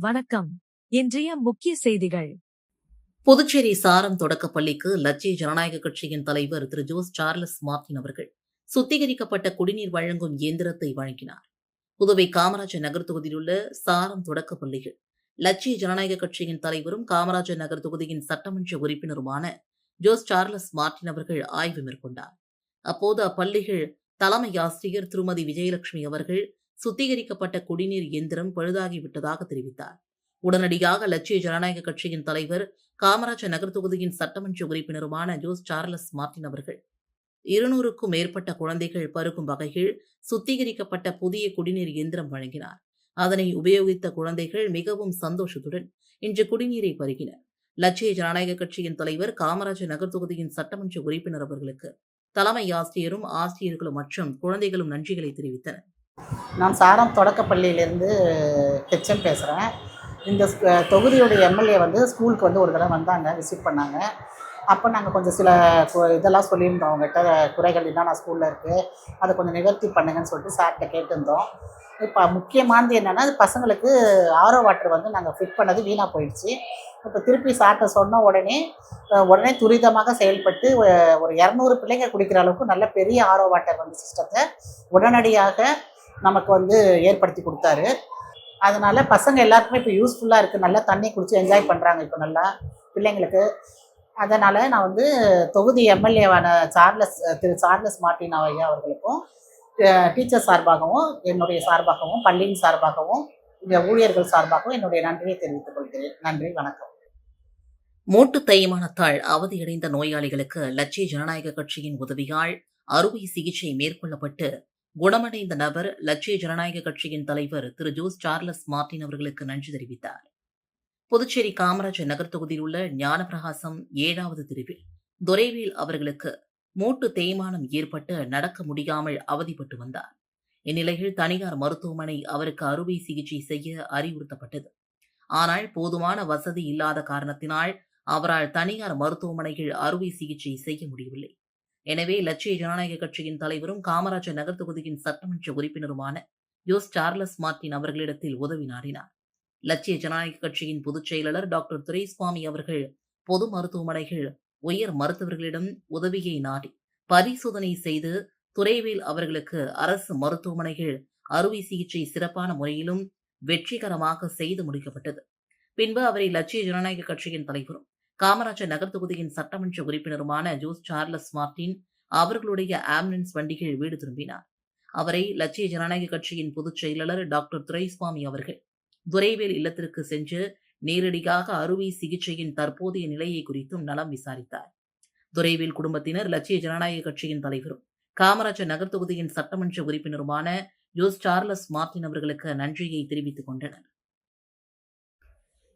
வணக்கம். இன்றைய முக்கிய செய்திகள். புதுச்சேரி சாரம் தொடக்கப்பள்ளிக்கு லட்சிய ஜனநாயக கட்சியின் தலைவர் திரு ஜோஸ் சார்லஸ் மார்டின் அவர்கள் சுத்திகரிக்கப்பட்ட குடிநீர் வழங்கும் இயந்திரத்தை வழங்கினார். புதுவை காமராஜர் நகர் தொகுதியில் உள்ள சாரம் தொடக்கப்பள்ளியில் லட்சிய ஜனநாயக கட்சியின் தலைவரும் காமராஜர் நகர் தொகுதியின் சட்டமன்ற உறுப்பினருமான ஜோஸ் சார்லஸ் மார்டின் அவர்கள் ஆய்வு மேற்கொண்டார். அப்போது அப்பள்ளிகள் தலைமை ஆசிரியர் திருமதி விஜயலட்சுமி அவர்கள் சுத்திகரிக்கப்பட்ட குடிநீர் இயந்திரம் பழுதாகிவிட்டதாக தெரிவித்தார். உடனடியாக லட்சிய ஜனநாயக கட்சியின் தலைவர் காமராஜர் நகர் தொகுதியின் சட்டமன்ற உறுப்பினருமான ஜோஸ் சார்லஸ் மார்டின் அவர்கள் 200க்கும் மேற்பட்ட குழந்தைகள் பருகும் வகையில் சுத்திகரிக்கப்பட்ட புதிய குடிநீர் இயந்திரம் வழங்கினார். அதனை உபயோகித்த குழந்தைகள் மிகவும் சந்தோஷத்துடன் இன்று குடிநீரை பருகினர். லட்சிய ஜனநாயக கட்சியின் தலைவர் காமராஜர் நகர் தொகுதியின் சட்டமன்ற உறுப்பினர் அவர்களுக்கு தலைமை ஆசிரியரும் ஆசிரியர்களும் மற்றும் குழந்தைகளும் நன்றிகளை தெரிவித்தனர். நான் சாரம் தொடக்கப்பள்ளியிலேருந்து ஹெச்எம் பேசுகிறேன். இந்த தொகுதியுடைய எம்எல்ஏ ஸ்கூலுக்கு ஒரு தடவை வந்தாங்க, விசிட் பண்ணாங்க. அப்போ நாங்கள் கொஞ்சம் சில இதெல்லாம் சொல்லியிருந்தோம். அவங்ககிட்ட குறைகள் என்னென்ன ஸ்கூலில் இருக்குது, அதை கொஞ்சம் நிவர்த்தி பண்ணுங்கன்னு சொல்லிட்டு சார்கிட்ட கேட்டிருந்தோம். இப்போ முக்கியமானது என்னென்னா, பசங்களுக்கு ஆரோ வாட்டர் நாங்கள் ஃபிட் பண்ணது வீணாக போயிடுச்சு. இப்போ திருப்பி சார்கிட்ட சொன்ன உடனே துரிதமாக செயல்பட்டு ஒரு 200 பிள்ளைங்க குடிக்கிற அளவுக்கு நல்ல பெரிய ஆரோ வாட்டர் சிஸ்டத்தை உடனடியாக நமக்கு ஏற்படுத்தி கொடுத்தாரு. அதனால் பசங்க எல்லாருக்குமே இப்போ யூஸ்ஃபுல்லாக இருக்குது. நல்லா தண்ணி குடித்து என்ஜாய் பண்ணுறாங்க இப்போ நல்லா பிள்ளைங்களுக்கு. அதனால் நான் தொகுதி எம்எல்ஏவான திரு சார்லஸ் மார்டின் ஐயா அவர்களுக்கும் டீச்சர் சார்பாகவும், என்னுடைய சார்பாகவும், பள்ளியின் சார்பாகவும், ஊழியர்கள் சார்பாகவும் என்னுடைய நன்றியை தெரிவித்துக் கொள்கிறேன். நன்றி, வணக்கம். மூட்டு தேய்மானத்தால் அவதியடைந்த நோயாளிகளுக்கு லட்சிய ஜனநாயக கட்சியின் உதவியால் அறுவை சிகிச்சை மேற்கொள்ளப்பட்டு குணமடைந்த நபர் லட்சிய ஜனநாயக கட்சியின் தலைவர் திரு ஜோஸ் சார்லஸ் மார்டின் அவர்களுக்கு நன்றி தெரிவித்தார். புதுச்சேரி காமராஜர் நகர் தொகுதியில் உள்ள ஞானப்பிரகாசம் 7வது தெருவில் துரைவேல் அவர்களுக்கு மூட்டு தேய்மானம் ஏற்பட்டு நடக்க முடியாமல் அவதிப்பட்டு வந்தார். இந்நிலையில் தனியார் மருத்துவமனை அவருக்கு அறுவை சிகிச்சை செய்ய அறிவுறுத்தப்பட்டது. ஆனால் போதுமான வசதி இல்லாத காரணத்தினால் அவரால் தனியார் மருத்துவமனையில் அறுவை சிகிச்சை செய்ய முடியவில்லை. எனவே லட்சிய ஜனநாயக கட்சியின் தலைவரும் காமராஜர் நகர் தொகுதியின் சட்டமன்ற உறுப்பினருமான ஜோஸ் சார்லஸ் மார்டின் அவர்களிடத்தில் உதவி நாடினார். லட்சிய ஜனநாயக கட்சியின் பொதுச் செயலாளர் டாக்டர் துரைசுவாமி அவர்கள் பொது மருத்துவமனைகள் உயர் மருத்துவர்களிடம் உதவியை நாடி பரிசோதனை செய்து துரைவேல் அவர்களுக்கு அரசு மருத்துவமனைகள் அறுவை சிகிச்சை சிறப்பான முறையிலும் வெற்றிகரமாக செய்து முடிக்கப்பட்டது. பின்பு அவரை லட்சிய ஜனநாயக கட்சியின் தலைவரும் காமராஜர் நகர் தொகுதியின் சட்டமன்ற உறுப்பினருமான ஜோஸ் சார்லஸ் மார்டின் அவர்களுடைய ஆம்புலன்ஸ் வண்டிகள் வீடு திரும்பினார். அவரை லட்சிய ஜனநாயக கட்சியின் பொதுச் செயலாளர் டாக்டர் துரைசுவாமி அவர்கள் துரைவேல் இல்லத்திற்கு சென்று நேரடியாக அறுவை சிகிச்சையின் தற்போதைய நிலையை குறித்தும் நலம் விசாரித்தார். துரைவேல் குடும்பத்தினர் லட்சிய ஜனநாயக கட்சியின் தலைவரும் காமராஜர் நகர் தொகுதியின் சட்டமன்ற உறுப்பினருமான ஜோஸ் சார்லஸ் மார்டின் அவர்களுக்கு நன்றியை தெரிவித்துக் கொண்டனர்.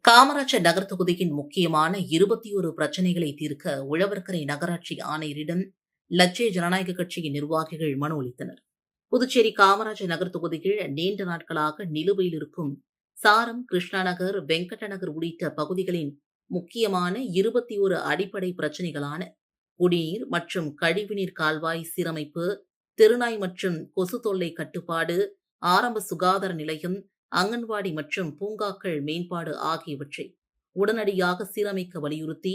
காமராஜர் நகர் தொகுதியின் முக்கியமான 21 பிரச்சினைகளை தீர்க்க உழவர்கரை நகராட்சி ஆணையரிடம் லட்சிய ஜனநாயக கட்சியின் நிர்வாகிகள் மனு அளித்தனர். புதுச்சேரி காமராஜர் நகர் தொகுதியில் நீண்ட நாட்களாக நிலுவையில் இருக்கும் சாரம், கிருஷ்ணா நகர், வெங்கட நகர் உள்ளிட்ட பகுதிகளின் முக்கியமான 21 அடிப்படை பிரச்சினைகளான குடிநீர் மற்றும் கழிவுநீர் கால்வாய் சீரமைப்பு, தெருநாய் மற்றும் கொசு தொல்லை கட்டுப்பாடு, ஆரம்ப சுகாதார நிலையம், அங்கன்வாடி மற்றும் பூங்காக்கள் மேம்பாடு ஆகியவற்றை உடனடியாக சீரமைக்க வலியுறுத்தி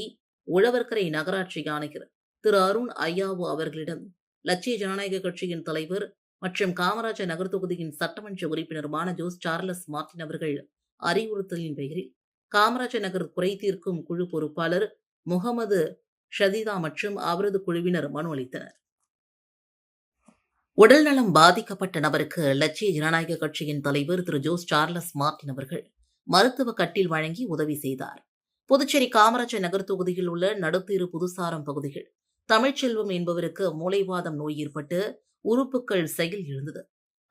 உழவர்கரை நகராட்சி ஆணையர் திரு அருண் ஐயாவு அவர்களிடம் லட்சிய ஜனநாயக கட்சியின் தலைவர் மற்றும் காமராஜர் நகர் தொகுதியின் சட்டமன்ற உறுப்பினருமான ஜோஸ் சார்லஸ் மார்டின் அவர்கள் அறிவுறுத்தலின் பெயரில் காமராஜர் நகர் குறை தீர்க்கும் குழு பொறுப்பாளர் முகமது ஷதீதா மற்றும் அவரது குழுவினர் மனு அளித்தனர். உடல்நலம் பாதிக்கப்பட்ட நபருக்கு லட்சிய ஜனநாயக கட்சியின் தலைவர் திரு ஜோஸ் சார்லஸ் மார்டின் அவர்கள் மருத்துவ கட்டில் வழங்கி உதவி செய்தார். புதுச்சேரி காமராஜர் நகர் தொகுதியில் உள்ள நடுத்தீரு புதுசாரம் பகுதியில் தமிழ்ச்செல்வம் என்பவருக்கு மூளைவாதம் நோய் ஏற்பட்டு உறுப்புகள் செயல் இழந்தது.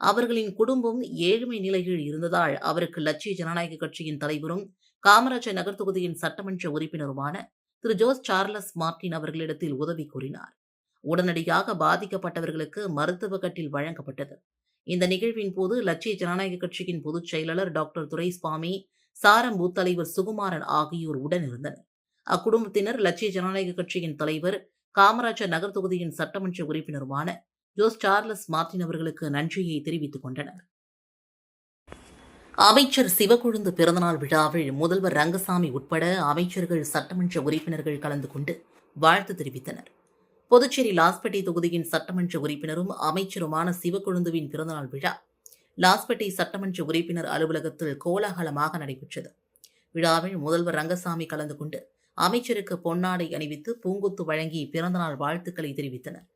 அவர்களின் குடும்பம் ஏழ்மை நிலையில் இருந்ததால் அவருக்கு லட்சிய ஜனநாயக கட்சியின் தலைவரும் காமராஜர் நகர் தொகுதியின் சட்டமன்ற உறுப்பினருமான திரு ஜோஸ் சார்லஸ் மார்டின் அவர்களிடத்தில் உதவி கோரினார். உடனடியாக பாதிக்கப்பட்டவர்களுக்கு மருத்துவ கட்டில் வழங்கப்பட்டது. இந்த நிகழ்வின் போது லட்சிய ஜனநாயக கட்சியின் பொதுச் செயலாளர் டாக்டர் துரைசுவாமி, சாரம் பூத் தலைவர் சுகுமாரன் ஆகியோர் உடனிருந்தனர். அக்குடும்பத்தினர் லட்சிய ஜனநாயக கட்சியின் தலைவர், காமராஜர் நகர் தொகுதியின் சட்டமன்ற உறுப்பினருமான ஜோஸ் சார்லஸ் மார்டின் அவர்களுக்கு நன்றியை தெரிவித்துக் கொண்டனர். அமைச்சர் சிவக்கொழுந்து பிறந்தநாள் விழாவில் முதல்வர் ரங்கசாமி உட்பட அமைச்சர்கள், சட்டமன்ற உறுப்பினர்கள் கலந்து கொண்டு வாழ்த்து தெரிவித்தனர். புதுச்சேரி லாஸ்பேட்டை தொகுதியின் சட்டமன்ற உறுப்பினரும் அமைச்சருமான சிவக்கொழுந்துவின் பிறந்தநாள் விழா லாஸ்பேட்டை சட்டமன்ற உறுப்பினர் அலுவலகத்தில் கோலாகலமாக நடைபெற்றது. விழாவில் முதல்வர் ரங்கசாமி கலந்து கொண்டு அமைச்சருக்கு பொன்னாடை அணிவித்து பூங்கொத்து வழங்கி பிறந்தநாள் வாழ்த்துக்களை தெரிவித்தனர்.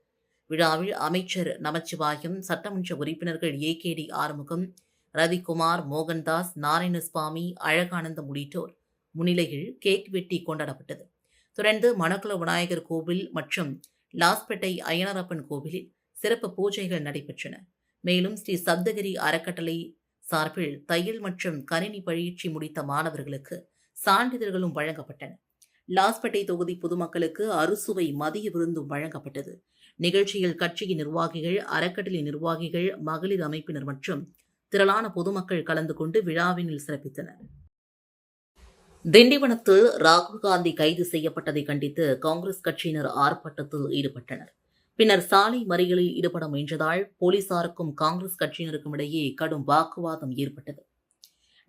விழாவில் அமைச்சர் நமச்சிவாயம், சட்டமன்ற உறுப்பினர்கள் AKD ஆறுமுகம், ரவிக்குமார், மோகன்தாஸ், நாராயணசுவாமி, அழகானந்தம் உள்ளிட்டோர் முன்னிலையில் கேக் வெட்டி கொண்டாடப்பட்டது. தொடர்ந்து மணக்குள விநாயகர் கோவில் மற்றும் லாஸ்பேட்டை அய்யனாரப்பன் கோவிலில் சிறப்பு பூஜைகள் நடைபெற்றன. மேலும் ஸ்ரீ சப்தகிரி அறக்கட்டளை சார்பில் தையல் மற்றும் கணினி பயிற்சி முடித்த மாணவர்களுக்கு சான்றிதழ்களும் வழங்கப்பட்டன. லாஸ்பேட்டை தொகுதி பொதுமக்களுக்கு அறுசுவை மதிய விருந்தும் வழங்கப்பட்டது. நிகழ்ச்சியில் கட்சியின் நிர்வாகிகள், அறக்கட்டளை நிர்வாகிகள், மகளிர் அமைப்பினர் மற்றும் திரளான பொதுமக்கள் கலந்து கொண்டு விழாவினில் சிறப்பித்தனர். திண்டிவனத்தில் ராகுல் காந்தி கைது செய்யப்பட்டதை கண்டித்து காங்கிரஸ் கட்சியினர் ஆர்ப்பாட்டத்தில் ஈடுபட்டனர். பின்னர் சாலை மறியலில் ஈடுபட முயன்றதால் போலீசாருக்கும் காங்கிரஸ் கட்சியினருக்கும் இடையே கடும் வாக்குவாதம் ஏற்பட்டது.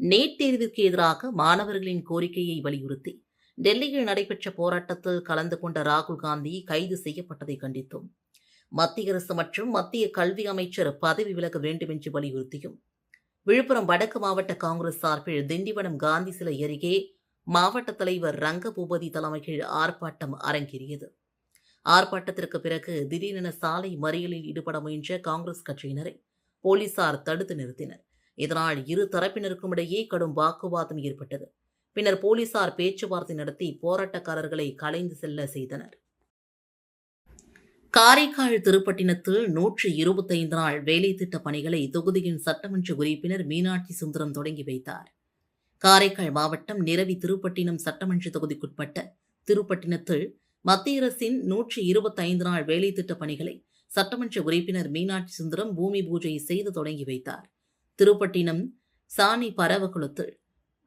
நீட் தேர்விற்கு எதிராக மாணவர்களின் கோரிக்கையை வலியுறுத்தி டெல்லியில் நடைபெற்ற போராட்டத்தில் கலந்து கொண்ட ராகுல் காந்தி கைது செய்யப்பட்டதை கண்டித்தும், மத்திய அரசு மற்றும் மத்திய கல்வி அமைச்சர் பதவி விலக வேண்டும் என்று வலியுறுத்தியும் விழுப்புரம் வடக்கு மாவட்ட காங்கிரஸ் சார்பில் திண்டிவனம் காந்தி சிலை அருகே மாவட்ட தலைவர் ரங்கபூபதி தலைமையில் ஆர்ப்பாட்டம் அரங்கேறியது. ஆர்ப்பாட்டத்திற்கு பிறகு திடீரென சாலை மறியலில் ஈடுபட முயன்ற காங்கிரஸ் கட்சியினரை போலீசார் தடுத்து நிறுத்தினர். இதனால் இரு தரப்பினருக்கும் இடையே கடும் வாக்குவாதம் ஏற்பட்டது. பின்னர் போலீசார் பேச்சுவார்த்தை நடத்தி போராட்டக்காரர்களை கலைந்து செல்ல செய்தனர். காரைக்கால் திருப்பட்டினத்தில் 125 நாள் வேலை திட்ட பணிகளை தொகுதியின் சட்டமன்ற உறுப்பினர் மீனாட்சி சுந்தரம் தொடங்கி வைத்தார். காரைக்கால் மாவட்டம் நிரவி திருப்பட்டினம் சட்டமன்ற தொகுதிக்குட்பட்ட திருப்பட்டினத்தில் மத்திய அரசின் 125 நாள் வேலை திட்ட பணிகளை சட்டமன்ற உறுப்பினர் மீனாட்சி சுந்தரம் பூமி பூஜை செய்து தொடங்கி வைத்தார். திருப்பட்டினம் சாணி பரவகுளத்தில்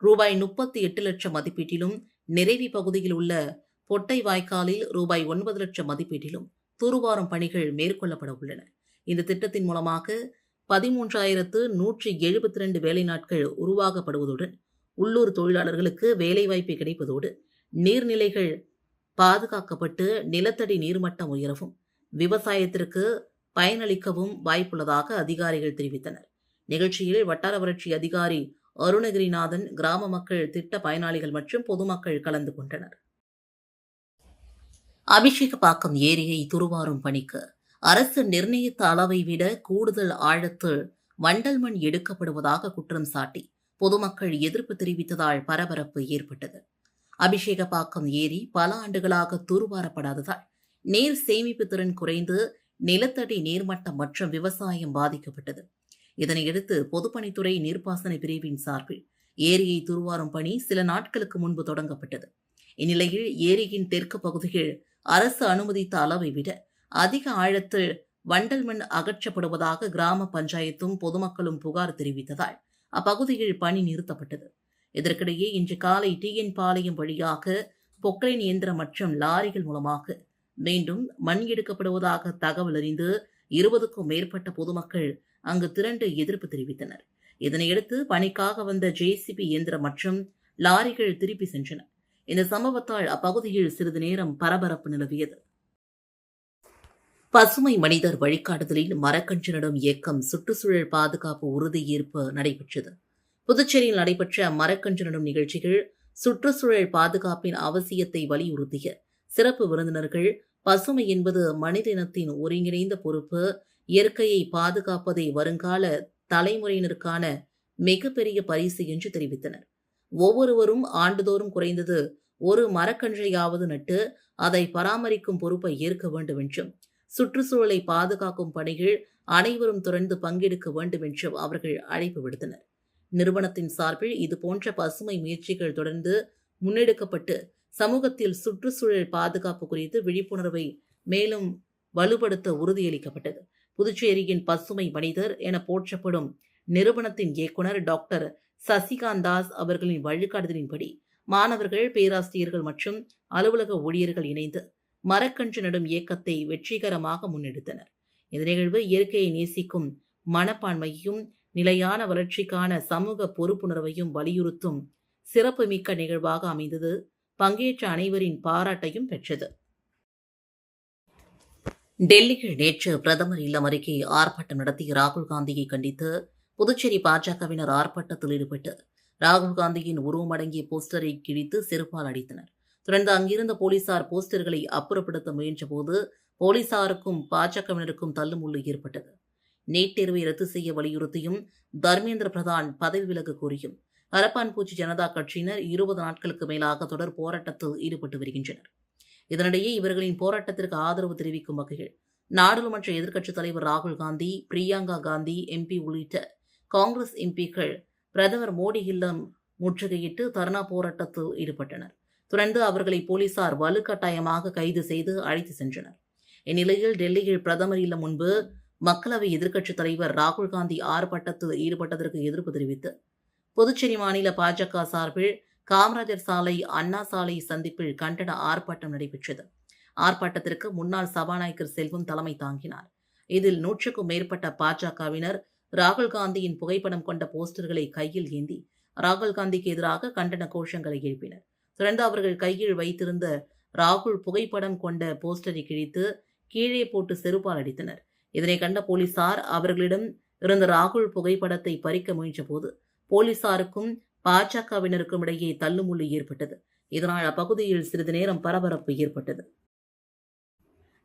ரூபாய் 38 லட்சம் மதிப்பீட்டிலும், நிறைவி பகுதியில் உள்ள பொட்டை வாய்க்காலில் ரூபாய் 9 லட்சம் மதிப்பீட்டிலும் தூர்வாரும் பணிகள் மேற்கொள்ளப்பட உள்ளன. இந்த திட்டத்தின் மூலமாக 13,172 வேலை நாட்கள் உருவாக்கப்படுவதுடன் உள்ளூர் தொழிலாளர்களுக்கு வேலைவாய்ப்பு கிடைப்பதோடு நீர்நிலைகள் பாதுகாக்கப்பட்டு நிலத்தடி நீர்மட்டம் உயரவும் விவசாயத்திற்கு பயனளிக்கவும் வாய்ப்புள்ளதாக அதிகாரிகள் தெரிவித்தனர். நிகழ்ச்சியில் வட்டார வளர்ச்சி அதிகாரி அருணகிரிநாதன், கிராம மக்கள், திட்ட பயனாளிகள் மற்றும் பொதுமக்கள் கலந்து கொண்டனர். அபிஷேகப்பாக்கம் ஏரியை துருவாரும் பணிக்கு அரசு நிர்ணயித்த அளவை விட கூடுதல் ஆழத்தில் வண்டல் மண் எடுக்கப்படுவதாக குற்றம் சாட்டி பொதுமக்கள் எதிர்ப்பு தெரிவித்ததால் பரபரப்பு ஏற்பட்டது. அபிஷேகப்பாக்கம் ஏரி பல ஆண்டுகளாக தூர்வாரப்படாததால் நீர் சேமிப்பு திறன் குறைந்து நிலத்தடி நீர்மட்டம் மற்றும் விவசாயம் பாதிக்கப்பட்டது. இதனையடுத்து பொதுப்பணித்துறை நீர்ப்பாசன பிரிவின் சார்பில் ஏரியை தூர்வாரும் பணி சில நாட்களுக்கு முன்பு தொடங்கப்பட்டது. இந்நிலையில் ஏரியின் தெற்கு பகுதியில் அரசு அனுமதித்த அளவை விட அதிக ஆழத்தில் வண்டல் மண் அகற்றப்படுவதாக கிராம பஞ்சாயத்தும் பொதுமக்களும் புகார் தெரிவித்ததால் அப்பகுதியில் பணி நிறுத்தப்பட்டது. இதற்கிடையே இன்று காலை TN பாளையம் வழியாக பொக்லைன் இயந்திரம் மற்றும் லாரிகள் மூலமாக மீண்டும் மண் எடுக்கப்படுவதாக தகவல் அறிந்து 20க்கும் மேற்பட்ட பொதுமக்கள் அங்கு திரண்டு எதிர்ப்பு தெரிவித்தனர். இதனையடுத்து பணிக்காக வந்த JCB இயந்திரம் மற்றும் லாரிகள் திருப்பி சென்றன. இந்த சம்பவத்தால் அப்பகுதியில் சிறிது நேரம் பரபரப்பு நிலவியது. பசுமை மனிதர் வழிகாட்டுதலில் மரக்கன்று நடும் இயக்கம் சுற்றுச்சூழல் பாதுகாப்பு உறுதியேற்பு நடைபெற்றது. புதுச்சேரியில் நடைபெற்ற மரக்கன்று நடும் நிகழ்ச்சிகள் சுற்றுச்சூழல் பாதுகாப்பின் அவசியத்தை வலியுறுத்திய சிறப்பு விருந்தினர்கள், பசுமை என்பது மனித இனத்தின் ஒருங்கிணைந்த பொறுப்பு, இயற்கையை பாதுகாப்பதை வருங்கால தலைமுறையினருக்கான மிகப்பெரிய பரிசு என்று தெரிவித்தனர். ஒவ்வொருவரும் ஆண்டுதோறும் குறைந்தது ஒரு மரக்கன்றையாவது நட்டு அதை பராமரிக்கும் பொறுப்பை ஏற்க வேண்டும் என்றும், சுற்றுச்சூழலை பாதுகாக்கும் பணிகள் அனைவரும் தொடர்ந்து பங்கெடுக்க வேண்டும் என்றும் அவர்கள் அழைப்பு விடுத்தனர். நிறுவனத்தின் சார்பில் இதுபோன்ற பசுமை முயற்சிகள் தொடர்ந்து முன்னெடுக்கப்பட்டு சமூகத்தில் சுற்றுச்சூழல் பாதுகாப்பு குறித்து விழிப்புணர்வை மேலும் வலுப்படுத்த உறுதியளிக்கப்பட்டது. புதுச்சேரியின் பசுமை மனிதர் என போற்றப்படும் நிறுவனத்தின் இயக்குனர் டாக்டர் சசிகாந்த் தாஸ் அவர்களின் வழிகாட்டுதலின்படி மாணவர்கள், பேராசிரியர்கள் மற்றும் அலுவலக ஊழியர்கள் இணைந்து மரக்கன்று நடும் இயக்கத்தை வெற்றிகரமாக முன்னெடுத்தனர். இந்த நிகழ்வு இயற்கையை நேசிக்கும் மனப்பான்மையையும் நிலையான வளர்ச்சிக்கான சமூக பொறுப்புணர்வையும் வலியுறுத்தும் சிறப்புமிக்க நிகழ்வாக அமைந்தது. பங்கேற்ற அனைவரின் பாராட்டையும் பெற்றது. டெல்லியில் நேற்று பிரதமர் இல்லம் அருகே ஆர்ப்பாட்டம் நடத்திய ராகுல் காந்தியை கண்டித்து புதுச்சேரி பாஜகவினர் ஆர்ப்பாட்டத்தில் ஈடுபட்டு ராகுல் காந்தியின் உருவமடங்கிய போஸ்டரை கிழித்து செருப்பால் அடித்தனர். தொடர்ந்து அங்கிருந்த போலீசார் போஸ்டர்களை அப்புறப்படுத்த முயன்றபோது போலீசாருக்கும் பாஜகவினருக்கும் தள்ளுமுள்ளு ஏற்பட்டது. நீட் தேர்வை ரத்து செய்ய வலியுறுத்தியும் தர்மேந்திர பிரதான் பதவி விலக கோரியும் கரப்பான்பூச்சி ஜனதா கட்சியினர் 20 நாட்களுக்கு மேலாக தொடர் போராட்டத்தில் ஈடுபட்டு வருகின்றனர். இதனிடையே இவர்களின் போராட்டத்திற்கு ஆதரவு தெரிவிக்கும் வகையில் நாடாளுமன்ற எதிர்க்கட்சித் தலைவர் ராகுல் காந்தி, பிரியங்கா காந்தி எம்பி உள்ளிட்ட காங்கிரஸ் எம்பிக்கள் பிரதமர் மோடி இல்லம் முற்றுகையிட்டு தர்ணா போராட்டத்தில் ஈடுபட்டனர். தொடர்ந்து அவர்களை போலீசார் வலுக்கட்டாயமாக கைது செய்து அழைத்து சென்றனர். இந்நிலையில் டெல்லியில் பிரதமர் இல்லம் முன்பு மக்களவை எதிர்க்கட்சித் தலைவர் ராகுல் காந்தி ஆர்ப்பாட்டத்தில் ஈடுபட்டதற்கு எதிர்ப்பு தெரிவித்து புதுச்சேரி மாநில பாஜக சார்பில் காமராஜர் சாலை, அண்ணா சாலை சந்திப்பில் கண்டன ஆர்ப்பாட்டம் நடைபெற்றது. ஆர்ப்பாட்டத்திற்கு முன்னாள் சபாநாயகர் செல்வம் தலைமை தாங்கினார். இதில் 100க்கும் மேற்பட்ட பாஜகவினர் ராகுல் காந்தியின் புகைப்படம் கொண்ட போஸ்டர்களை கையில் ஏந்தி ராகுல் காந்திக்கு எதிராக கண்டன கோஷங்களை எழுப்பினர். தொடர்ந்து அவர்கள் கையில் வைத்திருந்த ராகுல் புகைப்படம் கொண்ட போஸ்டரை கிழித்து கீழே போட்டு செருப்பால் அடித்தனர். இதனை கண்ட போலீசார் அவர்களிடம் இருந்த ராகுல் புகைப்படத்தை பறிக்க முயன்றபோது போலீசாருக்கும் பாஜகவினருக்கும் இடையே தள்ளுமுள்ளு ஏற்பட்டது. இதனால் அப்பகுதியில் சிறிது நேரம் பரபரப்பு ஏற்பட்டது.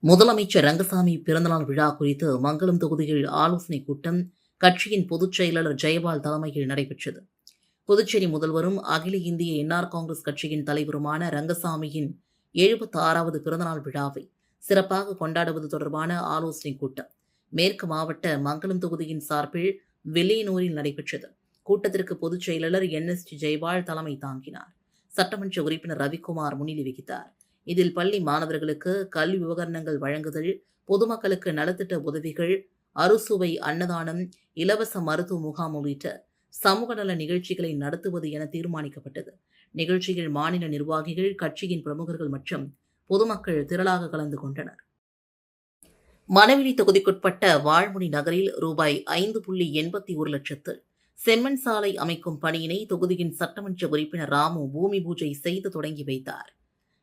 முதலமைச்சர் ரங்கசாமி பிறந்தநாள் விழா குறித்து மங்கலம் தொகுதியில் ஆலோசனை கூட்டம் கட்சியின் பொதுச் செயலாளர் ஜெயபால் தலைமையில் நடைபெற்றது. புதுச்சேரி முதல்வரும் அகில இந்திய என்ஆர் காங்கிரஸ் கட்சியின் தலைவருமான ரங்கசாமியின் 76வது பிறந்தநாள் விழாவை சிறப்பாக கொண்டாடுவது தொடர்பான ஆலோசனை கூட்டம் மேற்கு மாவட்ட மங்கலம் தொகுதியின் சார்பில் வில்லியனூரில் நடைபெற்றது. கூட்டத்திற்கு பொதுச் செயலாளர் NSG ஜெயபால் தலைமை தாங்கினார். சட்டமன்ற உறுப்பினர் ரவிக்குமார் முன்னிலை வகித்தார். இதில் பள்ளி மாணவர்களுக்கு கல்வி உபகரணங்கள் வழங்குதல், பொதுமக்களுக்கு நலத்திட்ட உதவிகள், அறுசுவை அன்னதானம், இலவச மருத்துவ முகாம் உள்ளிட்ட சமூக நல நிகழ்ச்சிகளை நடத்துவது என தீர்மானிக்கப்பட்டது. நிகழ்ச்சியில் மாநில நிர்வாகிகள், கட்சியின் பிரமுகர்கள் மற்றும் பொதுமக்கள் திரளாக கலந்து கொண்டனர். மணவெளி தொகுதிக்குட்பட்ட வாழ்முனி நகரில் ரூபாய் 5.81 லட்சத்தில் செம்மண் சாலை அமைக்கும் பணியினை தொகுதியின் சட்டமன்ற உறுப்பினர் ராமு பூமி பூஜை செய்து தொடங்கி வைத்தார்.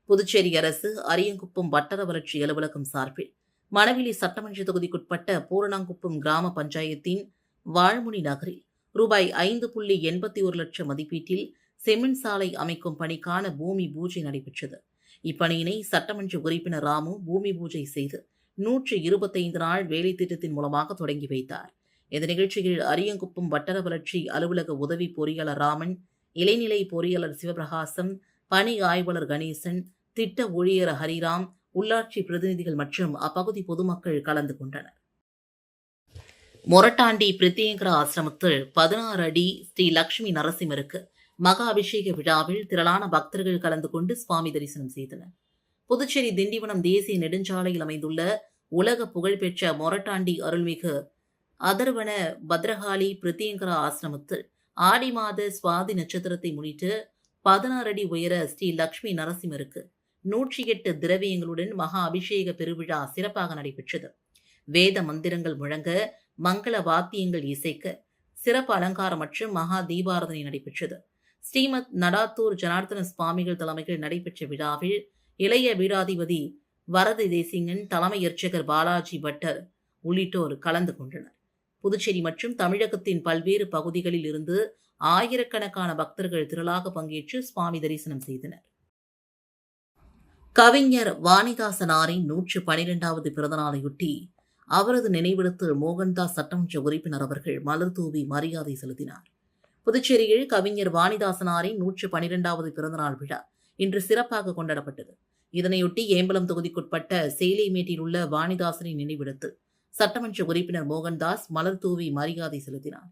புதுச்சேரி அரசு அரியங்குப்பம் வட்டார வளர்ச்சி அலுவலகம் சார்பில் மணவெளி சட்டமன்ற தொகுதிக்குட்பட்ட பூரணாங்குப்பம் கிராம பஞ்சாயத்தின் வாழ்முனி நகரில் ரூபாய் 5.81 லட்சம் மதிப்பீட்டில் செம்மண் சாலை அமைக்கும் பணிக்கான பூமி பூஜை நடைபெற்றது. இப்பணியினை சட்டமன்ற உறுப்பினர் ராமு பூமி பூஜை செய்து 125 நாள் வேலை திட்டத்தின் மூலமாக தொடங்கி வைத்தார். இந்த நிகழ்ச்சியில் அரியங்குப்பம் வட்டார வளர்ச்சி அலுவலக உதவி பொறியாளர் ராமன், இளைநிலை பொறியாளர் சிவபிரகாசம், பணி ஆய்வாளர் கணேசன், திட்ட ஊழியர் ஹரிராம், உள்ளாட்சி பிரதிநிதிகள் மற்றும் அப்பகுதி பொதுமக்கள் கலந்து கொண்டனர். மொரட்டாண்டி பிரித்தியங்கரா ஆசிரமத்தில் 16 அடி ஸ்ரீ லட்சுமி நரசிம்மருக்கு மகா அபிஷேக விழாவில் திரளான பக்தர்கள் கலந்து கொண்டு சுவாமி தரிசனம் செய்தனர். புதுச்சேரி திண்டிவனம் தேசிய நெடுஞ்சாலையில் அமைந்துள்ள உலக புகழ்பெற்ற மொரட்டாண்டி அருள்மிகு அதர்வன பத்ரகாளி பிரித்தியங்கரா ஆசிரமத்தில் ஆடி மாத சுவாதி நட்சத்திரத்தை முன்னிட்டு 16 அடி உயர ஸ்ரீ லட்சுமி நரசிம்மருக்கு 108 திரவியங்களுடன் மகா அபிஷேக பெருவிழா சிறப்பாக நடைபெற்றது. வேத மந்திரங்கள் முழங்க, மங்கள வாத்தியங்கள் இசைக்க, சிறப்பு அலங்காரம் மற்றும் மகா தீபாராதனை நடைபெற்றது. ஸ்ரீமத் நடாத்தூர் ஜனார்த்தன சுவாமிகள் தலைமையில் நடைபெற்ற விழாவில் இளைய பீடாதிபதி வரத தேசிங்கன், தலைமை அர்ச்சகர் பாலாஜி பட்டர் உள்ளிட்டோர் கலந்து கொண்டனர். புதுச்சேரி மற்றும் தமிழகத்தின் பல்வேறு பகுதிகளில் இருந்து ஆயிரக்கணக்கான பக்தர்கள் திரளாக பங்கேற்று சுவாமி தரிசனம் செய்தனர். கவிஞர் வாணிதாசனாரின் 112வது பிறந்தநாளையொட்டி அவரது நினைவிடத்தில் மோகன்தாஸ் சட்டமன்ற உறுப்பினர் அவர்கள் மலர் தூவி மரியாதை செலுத்தினார். புதுச்சேரியில் கவிஞர் வாணிதாசனாரின் 112வது பிறந்தநாள் விழா இன்று சிறப்பாக கொண்டாடப்பட்டது. இதனையொட்டி ஏம்பலம் தொகுதிக்குட்பட்ட சேலைமேட்டில் உள்ள வாணிதாசனின் நினைவிடத்தில் சட்டமன்ற உறுப்பினர் மோகன்தாஸ் மலர் தூவி மரியாதை செலுத்தினார்.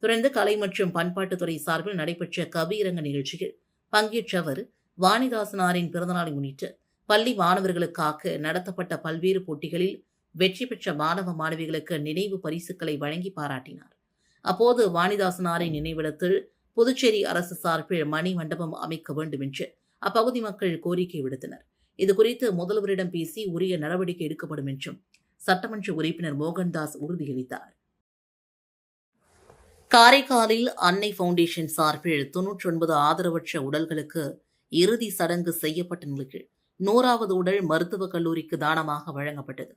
தொடர்ந்து கலை மற்றும் பண்பாட்டுத்துறை சார்பில் நடைபெற்ற கவியரங்க நிகழ்ச்சியில் பங்கேற்ற அவர் வாணிதாசனாரின் பிறந்தநாளை முன்னிட்டு பள்ளி மாணவர்களுக்காக நடத்தப்பட்ட பல்வேறு போட்டிகளில் வெற்றி பெற்ற மாணவ மாணவிகளுக்கு நினைவு பரிசுகளை வழங்கி பாராட்டினார். அப்போது வாணிதாசனாரின் நினைவிடத்தில் புதுச்சேரி அரசு சார்பில் மணி மண்டபம் அமைக்க வேண்டும் என்று அப்பகுதி மக்கள் கோரிக்கை விடுத்தனர். இதுகுறித்து முதல்வரிடம் பேசி உரிய நடவடிக்கை எடுக்கப்படும் என்றும் சட்டமன்ற உறுப்பினர் மோகன்தாஸ் உறுதியளித்தார். காரைக்காலில் அன்னை ஃபவுண்டேஷன் சார்பில் 99 ஆதரவற்ற உடல்களுக்கு இறுதி சடங்கு செய்யப்பட்ட நிலையில் 100வது உடல் மருத்துவக் கல்லூரிக்கு தானமாக வழங்கப்பட்டது.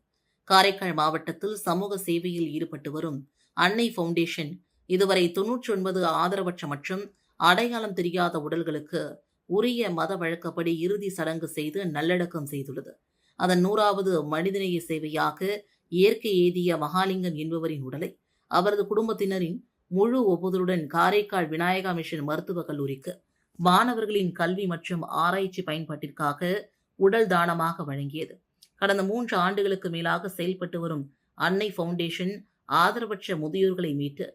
காரைக்கால் மாவட்டத்தில் சமூக சேவையில் ஈடுபட்டு வரும் அன்னை ஃபவுண்டேஷன் இதுவரை 99 ஆதரவற்ற மற்றும் அடையாளம் தெரியாத உடல்களுக்கு உரிய மத வழக்கப்படி இறுதி சடங்கு செய்து நல்லடக்கம் செய்துள்ளது. அதன் 100வது மனிதநேய சேவையாக இயற்கை எய்திய மகாலிங்கம் என்பவரின் உடலை அவரது குடும்பத்தினரின் முழு ஒப்புதலுடன் காரைக்கால் விநாயகா மிஷன் மருத்துவக் கல்லூரிக்கு மாணவர்களின் கல்வி மற்றும் ஆராய்ச்சி பயன்பாட்டிற்காக உடல் தானமாக வழங்கியது. கடந்த 3 ஆண்டுகளுக்கு மேலாக செயல்பட்டு வரும் அன்னை ஃபவுண்டேஷன் ஆதரவற்ற முதியோர்களை மீட்டு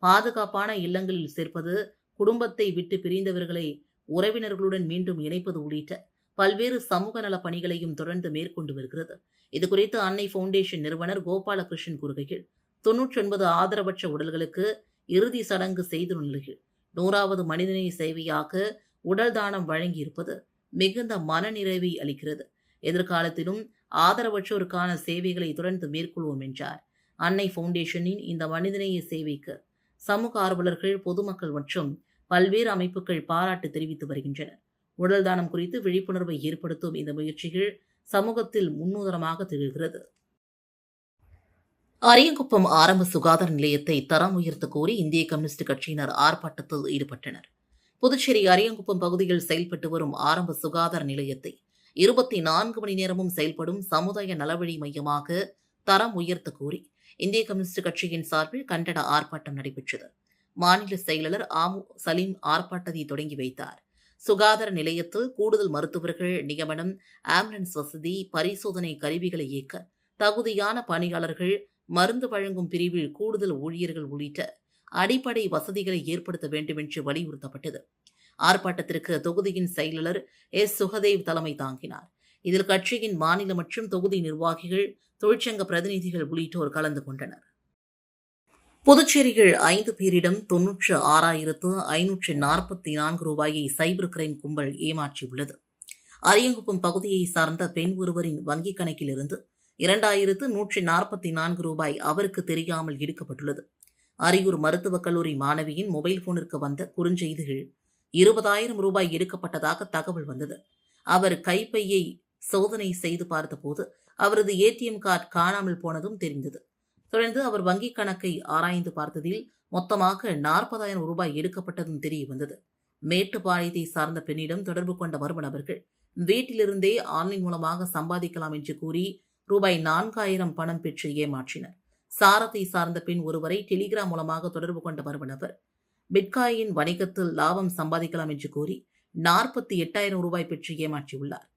பாதுகாப்பான இல்லங்களில் சேர்ப்பது, குடும்பத்தை விட்டு பிரிந்தவர்களை உறவினர்களுடன் மீண்டும் இணைப்பது உள்ளிட்ட பல்வேறு சமூக நல பணிகளையும் தொடர்ந்து மேற்கொண்டு வருகிறது. இதுகுறித்து அன்னை ஃபவுண்டேஷன் நிறுவனர் கோபாலகிருஷ்ணன் கூறுகையில், 99 ஆதரவற்ற உடல்களுக்கு இறுதி சடங்கு செய்துள்ள நிலையில் 100வது மனிதநேய சேவையாக உடல் தானம் வழங்கியிருப்பது மிகுந்த மனநிறைவை அளிக்கிறது. எதிர்காலத்திலும் ஆதரவற்றோருக்கான சேவைகளை தொடர்ந்து மேற்கொள்வோம் என்றார். அன்னை ஃபவுண்டேஷனின் இந்த மனிதநேய சேவைக்கு சமூக ஆர்வலர்கள், பொதுமக்கள் மற்றும் பல்வேறு அமைப்புகள் பாராட்டு தெரிவித்து வருகின்றனர். உடல் தானம் குறித்து விழிப்புணர்வை ஏற்படுத்தும் இந்த முயற்சிகள் சமூகத்தில் முன்னுதாரணமாக திகழ்கிறது. அரியங்குப்பம் ஆரம்ப சுகாதார நிலையத்தை தரம் உயர்த்த கோரி இந்திய கம்யூனிஸ்ட் கட்சியினர் ஆர்ப்பாட்டத்தில் ஈடுபட்டனர். புதுச்சேரி அரியங்குப்பம் பகுதியில் செயல்பட்டு வரும் ஆரம்ப சுகாதார நிலையத்தை 24 மணி நேரமும் செயல்படும் சமுதாய நலவழி மையமாக தரம் உயர்த்த கோரி இந்திய கம்யூனிஸ்ட் கட்சியின் சார்பில் கண்டன ஆர்ப்பாட்டம் நடைபெற்றது. மாநில செயலாளர் ஆமு சலீம் ஆர்ப்பாட்டத்தை தொடங்கி வைத்தார். சுகாதார நிலையத்தில் கூடுதல் மருத்துவர்கள் நியமனம், ஆம்புலன்ஸ் வசதி, பரிசோதனை கருவிகளை இயக்க தகுதியான பணியாளர்கள், மருந்து வழங்கும் பிரிவில் கூடுதல் ஊழியர்கள் உள்ளிட்ட அடிப்படை வசதிகளை ஏற்படுத்த வேண்டும் என்று வலியுறுத்தப்பட்டது. ஆர்ப்பாட்டத்திற்கு தொகுதியின் செயலாளர் எஸ். சுகதேவ் தலைமை தாங்கினார். இதில் கட்சியின் மாநில மற்றும் தொகுதி நிர்வாகிகள், தொழிற்சங்க பிரதிநிதிகள் உள்ளிட்டோர் கலந்து கொண்டனர். புதுச்சேரியில் 5 பேரிடம் 96,544 ரூபாயை சைபர் கிரைம் கும்பல் ஏமாற்றியுள்ளது. அரியங்குப்பம் பகுதியை சார்ந்த பெண் ஒருவரின் வங்கிக் கணக்கிலிருந்து 2,144 ரூபாய் அவருக்கு தெரியாமல் எடுக்கப்பட்டுள்ளது. அரியூர் மருத்துவக் கல்லூரி மாணவியின் மொபைல் போனிற்கு வந்த குறுஞ்செய்திகள் 20,000 ரூபாய் எடுக்கப்பட்டதாக தகவல் வந்தது. அவர் கைப்பையை சோதனை செய்து பார்த்தபோது அவரது ஏடிஎம் கார்டு காணாமல் போனதும் தெரிந்தது. தொடர்ந்து அவர் வங்கிக் கணக்கை ஆராய்ந்து பார்த்ததில் மொத்தமாக 40,000 ரூபாய் எடுக்கப்பட்டதும் தெரிய வந்தது. மேட்டுப்பாளையத்தை சார்ந்த பெண்ணிடம் தொடர்பு கொண்ட மர்ம நபர்கள் வீட்டிலிருந்தே ஆன்லைன் மூலமாக சம்பாதிக்கலாம் என்று கூறி ரூபாய் 4,000 பணம் பெற்று ஏமாற்றினர். சாரத்தை சார்ந்த பெண் ஒருவரை டெலிகிராம் மூலமாக தொடர்பு கொண்ட மர்ம நபர் பிட்காயின் வணிகத்தில் லாபம் சம்பாதிக்கலாம் என்று கூறி 48,000 ரூபாய் பெற்று ஏமாற்றியுள்ளார்.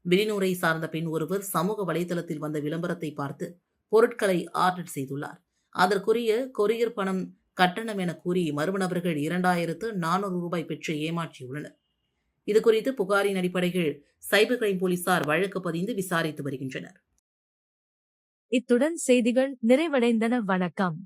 வெளிநூரை சார்ந்த பெண் ஒருவர் சமூக வலைதளத்தில் வந்த விளம்பரத்தை பார்த்து பொருட்களை ஆர்டர் செய்துள்ளார். அதற்குரிய கொரியர் பணம் கட்டணம் என கூறி மர்ம நபர்கள் 2,400 ரூபாய் பெற்று ஏமாற்றியுள்ளனர். இதுகுறித்து புகாரின் அடிப்படையில் சைபர் கிரைம் போலீசார் வழக்கு பதிந்து விசாரித்து வருகின்றனர். இத்துடன் செய்திகள் நிறைவடைந்தன. வணக்கம்.